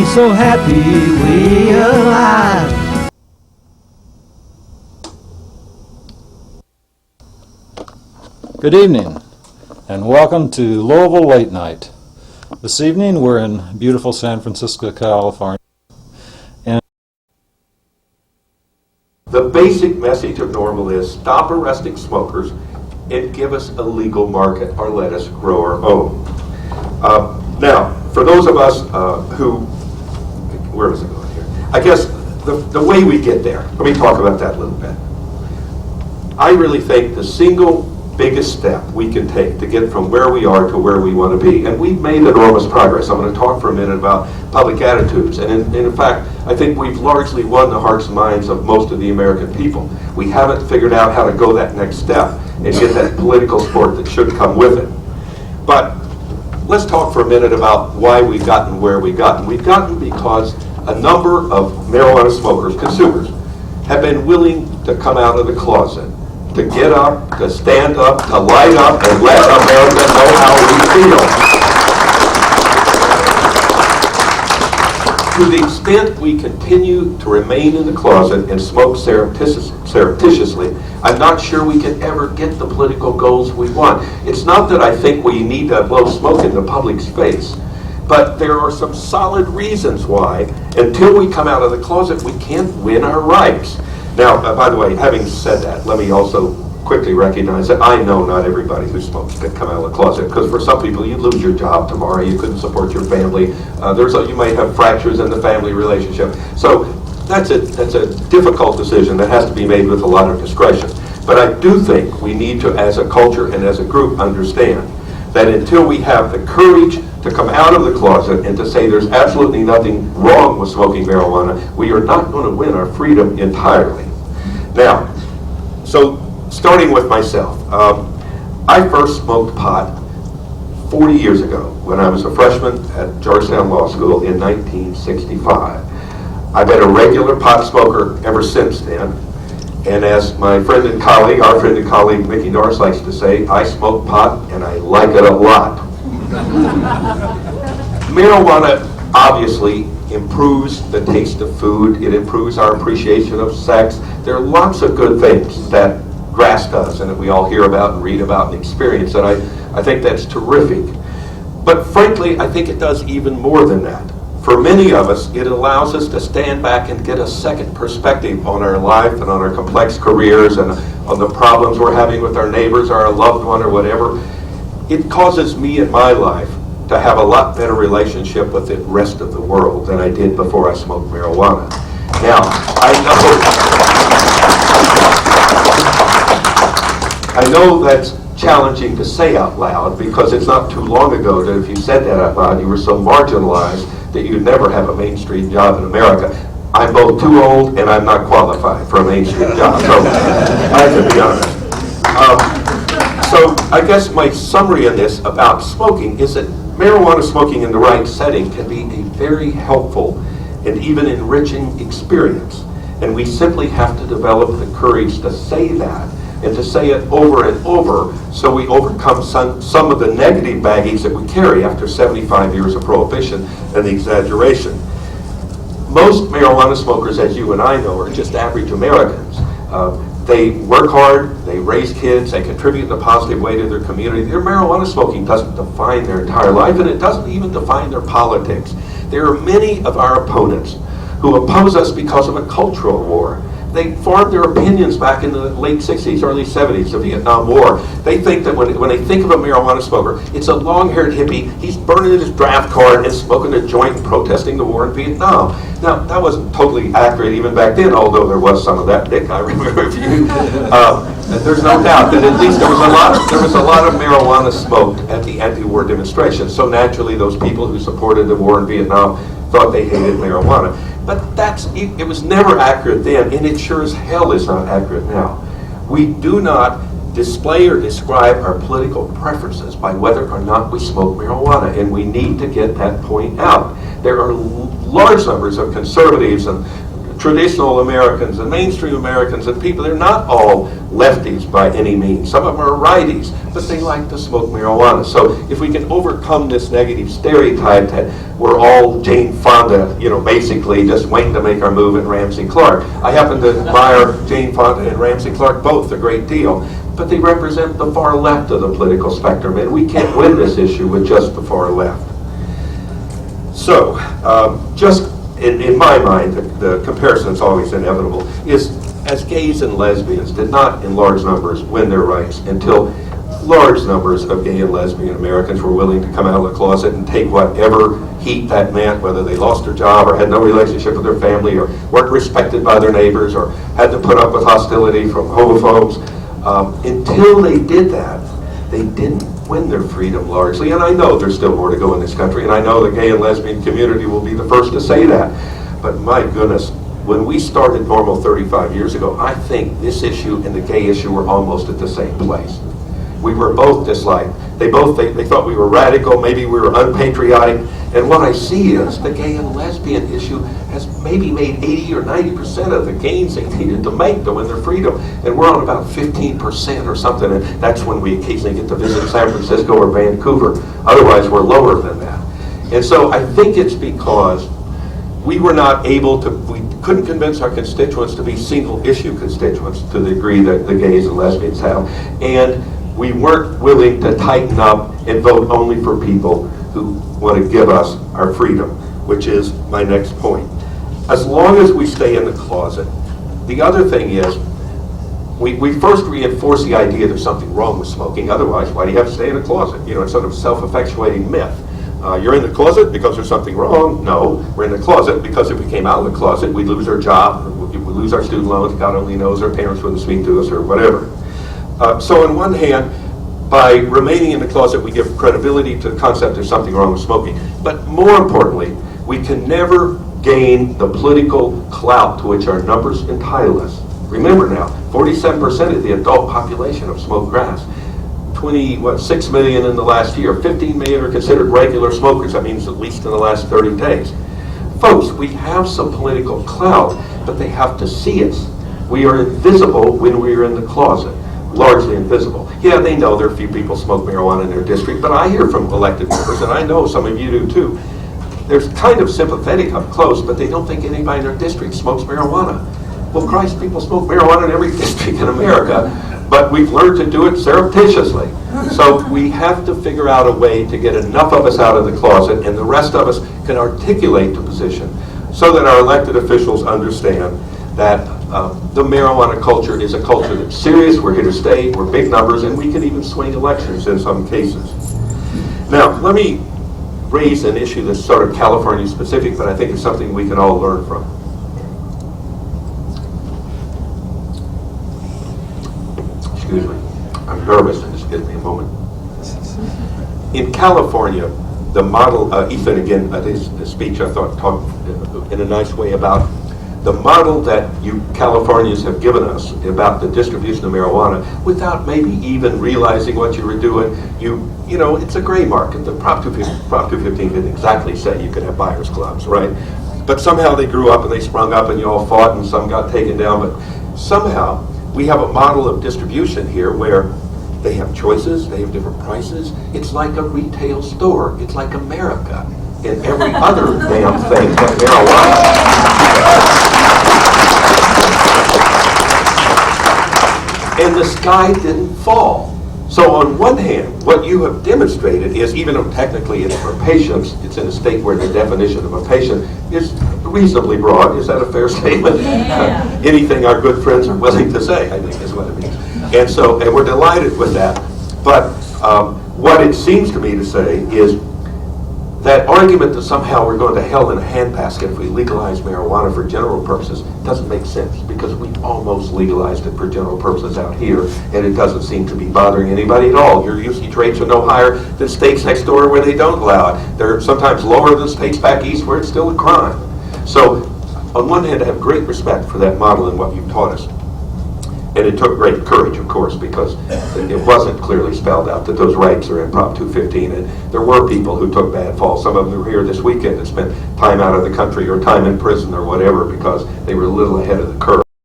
so happy we alive. Good evening, and welcome to Louisville Late Night. This evening we're in beautiful San Francisco, California. And the basic message of NORML is stop arresting smokers and give us a legal market, or let us grow our own. Now, for those of us where is it going here? I guess the way we get there, let me talk about that a little bit. I really think the single biggest step we can take to get from where we are to where we want to be, and we've made enormous progress. I'm going to talk for a minute about public attitudes, and in fact, I think we've largely won the hearts and minds of most of the American people. We haven't figured out how to go that next step and get that political support that should come with it. But let's talk for a minute about why we've gotten where we've gotten. We've gotten because a number of marijuana smokers, consumers, have been willing to come out of the closet, to get up, to stand up, to light up, and let America know how we feel. To the extent we continue to remain in the closet and smoke surreptitiously, I'm not sure we can ever get the political goals we want. It's not that I think we need to blow smoke in the public space, but there are some solid reasons why, until we come out of the closet, we can't win our rights. Now, by the way, having said that, let me also quickly recognize that I know not everybody who smokes can come out of the closet, because for some people, you lose your job tomorrow, you couldn't support your family, you might have fractures in the family relationship. So that's a difficult decision that has to be made with a lot of discretion. But I do think we need to, as a culture and as a group, understand that until we have the courage to come out of the closet and to say there's absolutely nothing wrong with smoking marijuana, we are not going to win our freedom entirely. Now, so starting with myself, I first smoked pot 40 years ago when I was a freshman at Georgetown Law School in 1965. I've been a regular pot smoker ever since then, and as my friend and colleague, our friend and colleague Mickey Norris likes to say, I smoke pot and I like it a lot. Marijuana obviously improves the taste of food, it improves our appreciation of sex. There are lots of good things that grass does and that we all hear about and read about and experience, and I think that's terrific. But frankly, I think it does even more than that. For many of us, it allows us to stand back and get a second perspective on our life and on our complex careers and on the problems we're having with our neighbors or our loved one or whatever. It causes me in my life to have a lot better relationship with the rest of the world than I did before I smoked marijuana. Now, I know that's challenging to say out loud, because it's not too long ago that if you said that out loud, you were so marginalized that you'd never have a mainstream job in America. I'm both too old and I'm not qualified for a mainstream job, so I have to be honest. So I guess my summary on this about smoking is that marijuana smoking in the right setting can be a very helpful and even enriching experience. And we simply have to develop the courage to say that and to say it over and over so we overcome some of the negative baggage that we carry after 75 years of prohibition and the exaggeration. Most marijuana smokers, as you and I know, are just average Americans. They work hard, they raise kids, they contribute in a positive way to their community. Their marijuana smoking doesn't define their entire life, and it doesn't even define their politics. There are many of our opponents who oppose us because of a cultural war. They formed their opinions back in the late 60s, early 70s, the Vietnam War. They think that when they think of a marijuana smoker, it's a long-haired hippie. He's burning his draft card and smoking a joint and protesting the war in Vietnam. Now, that wasn't totally accurate even back then, although there was some of that, Nick, I remember you. There's no doubt that at least there was a lot of marijuana smoked at the anti-war demonstrations. So naturally, those people who supported the war in Vietnam thought they hated marijuana. But it was never accurate then, and it sure as hell is not accurate now. We do not display or describe our political preferences by whether or not we smoke marijuana, and we need to get that point out. There are large numbers of conservatives and traditional Americans and mainstream Americans and people, they're not all lefties by any means. Some of them are righties, but they like to smoke marijuana. So if we can overcome this negative stereotype that we're all Jane Fonda, basically just waiting to make our move in Ramsey Clark. I happen to admire Jane Fonda and Ramsey Clark both a great deal, but they represent the far left of the political spectrum, and we can't win this issue with just the far left. So, just in my mind, the comparison is always inevitable, is as gays and lesbians did not in large numbers win their rights until large numbers of gay and lesbian Americans were willing to come out of the closet and take whatever heat that meant, whether they lost their job or had no relationship with their family or weren't respected by their neighbors or had to put up with hostility from homophobes. Until they did that, they didn't win their freedom largely, and I know there's still more to go in this country, and I know the gay and lesbian community will be the first to say that, but my goodness, when we started Normal 35 years ago, I think this issue and the gay issue were almost at the same place. We were both disliked. They thought we were radical, maybe we were unpatriotic, and what I see is the gay and lesbian issue has maybe made 80 or 90% of the gains they needed to make to win their freedom, and we're on about 15% or something, and that's when we occasionally get to visit San Francisco or Vancouver. Otherwise, we're lower than that. And so I think it's because we were not able to, we couldn't convince our constituents to be single issue constituents to the degree that the gays and lesbians have, and we weren't willing to tighten up and vote only for people who want to give us our freedom, which is my next point. As long as we stay in the closet, the other thing is, we first reinforce the idea there's something wrong with smoking, otherwise why do you have to stay in the closet? It's sort of self-effectuating myth. You're in the closet because there's something wrong? No, we're in the closet because if we came out of the closet, we'd lose our job, we'd lose our student loans, God only knows, our parents wouldn't speak to us or whatever. So on one hand, by remaining in the closet, we give credibility to the concept there's something wrong with smoking. But more importantly, we can never gain the political clout to which our numbers entitle us. Remember now, 47% of the adult population have smoked grass. 6 million in the last year. 15 million are considered regular smokers. That means at least in the last 30 days. Folks, we have some political clout, but they have to see us. We are invisible when we are in the closet. Largely invisible. Yeah, they know there are few people smoke marijuana in their district, but I hear from elected members, and I know some of you do too, they're kind of sympathetic up close, but they don't think anybody in their district smokes marijuana. Well, Christ, people smoke marijuana in every district in America, but we've learned to do it surreptitiously. So we have to figure out a way to get enough of us out of the closet, and the rest of us can articulate the position so that our elected officials understand that the marijuana culture is a culture that's serious, we're here to stay, we're big numbers, and we can even swing elections in some cases. Now, let me raise an issue that's sort of California specific, but I think it's something we can all learn from. Excuse me, I'm nervous, just give me a moment. In California, the model, Ethan again, his speech I thought talked in a nice way about the model that you Californians have given us about the distribution of marijuana without maybe even realizing what you were doing. You know, it's a gray market. The Prop 215 didn't exactly say you could have buyers clubs, right? But somehow they grew up and they sprung up and you all fought and some got taken down. But somehow we have a model of distribution here where they have choices, they have different prices. It's like a retail store. It's like America and every other damn thing but marijuana. And the sky didn't fall. So on one hand, what you have demonstrated is, even though technically it's for patients, it's in a state where the definition of a patient is reasonably broad. Is that a fair statement? Yeah. Anything our good friends are willing to say, I think is what it means. And we're delighted with that. But what it seems to me to say is that argument that somehow we're going to hell in a handbasket if we legalize marijuana for general purposes doesn't make sense, because we've almost legalized it for general purposes out here, and it doesn't seem to be bothering anybody at all. Your usage rates are no higher than states next door where they don't allow it. They're sometimes lower than states back east where it's still a crime. So on one hand, I have great respect for that model and what you've taught us. And it took great courage, of course, because it wasn't clearly spelled out that those rights are in Prop 215. And there were people who took bad falls. Some of them were here this weekend that spent time out of the country or time in prison or whatever because they were a little ahead of the curve.